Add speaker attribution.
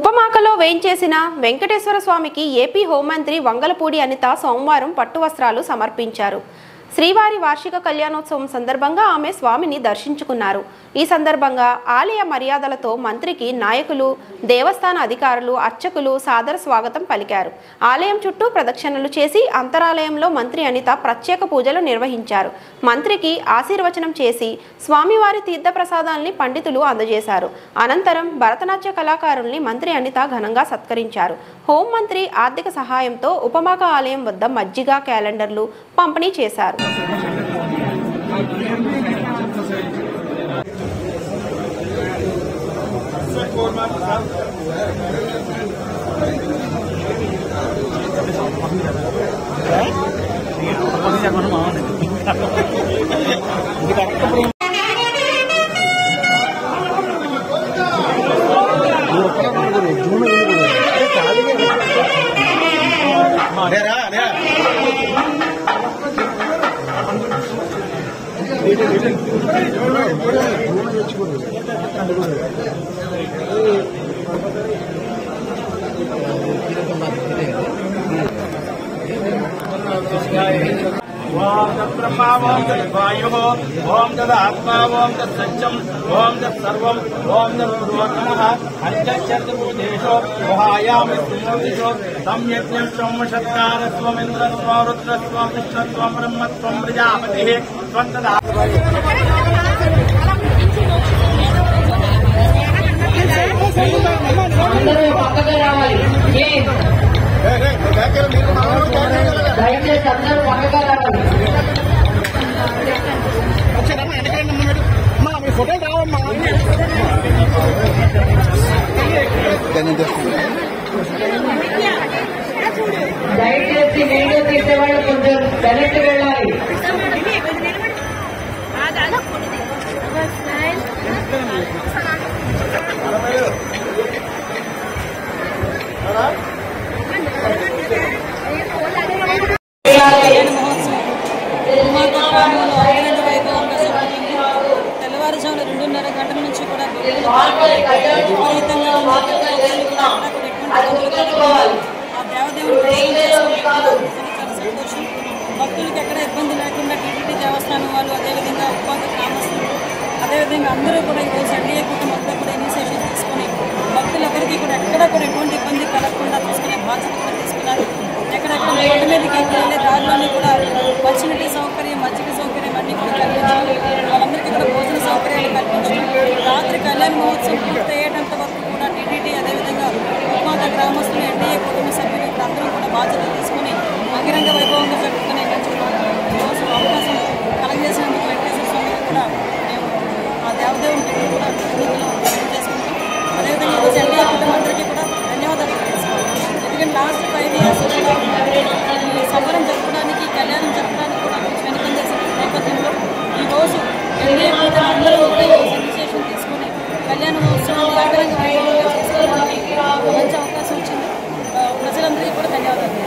Speaker 1: ఉపమాకలో వేయించేసిన వెంకటేశ్వర స్వామికి ఏపీ హోంమంత్రి వంగలపూడి అనిత సోమవారం పట్టు వస్త్రాలు సమర్పించారు. శ్రీవారి వార్షిక కళ్యాణోత్సవం సందర్భంగా ఆమె స్వామిని దర్శించుకున్నారు. ఈ సందర్భంగా ఆలయ మర్యాదలతో మంత్రికి నాయకులు, దేవస్థాన అధికారులు, అర్చకులు సాదర స్వాగతం పలికారు. ఆలయం చుట్టూ ప్రదక్షిణలు చేసి అంతరాలయంలో మంత్రి అనిత ప్రత్యేక పూజలు నిర్వహించారు. మంత్రికి ఆశీర్వచనం చేసి స్వామివారి తీర్థప్రసాదాల్ని పండితులు అందజేశారు. అనంతరం భరతనాట్య కళాకారుల్ని మంత్రి అనిత ఘనంగా సత్కరించారు. హోంమంత్రి ఆర్థిక సహాయంతో ఉపమాక ఆలయం వద్ద మజ్జిగ, క్యాలెండర్లు పంపిణీ చేశారు.
Speaker 2: ओम तत्ब्रह्मा ओम तद्वायुः ओम तदात्मा ओम तत्सत्यम् ओम तत्सर्वम् ओम तत्पुरोतमः अञ्चक्षरभूतेषु गुहायामि सुमूर्तिषु संयज्ञं सोमशत्कारस्वमिन्द्रस्वं रुद्रस्वं विष्णुस्वं ब्रह्मस्वं प्रजापतिः त्वं तदा
Speaker 3: దయచేసి వీడియో తీసేవాళ్ళు కొంచెం వెనక్కి వెళ్ళాలి.
Speaker 4: తెల్లవారుజామున 2:30 గంటల నుంచి కూడా ఆ దేవదేవుని చాలా సంతోషం. భక్తులకు ఎక్కడ ఇబ్బంది లేకుండా టీటీడీ దేవస్థానం వాళ్ళు, అదేవిధంగా ఉపాధి గ్రామస్తులు, అదేవిధంగా అందరూ కూడా ఈరోజు ఎన్డీఏ కుటుంబంతో కూడా ఇనిషియేషన్ తీసుకుని భక్తులందరికీ కూడా ఎక్కడ కూడా ఎటువంటి ఇబ్బంది కలగకుండా తీసుకునే బాధ్యత కూడా తీసుకున్నారు. ఎక్కడెక్కడ రోడ్డు మీదకి వెళ్ళే దారిలోనే కూడా మంచినీటి సౌకర్యం, మజ్జిగ సౌకర్యం అన్నీ కూడా కల్పించారు. వాళ్ళందరికీ కూడా భోజన సౌకర్యాలు కల్పించారు. రాత్రి కళ్యాణ మహోత్సవం పూర్తి అయ్యేటంత వరకు కూడా టీటీడీ, అదేవిధంగా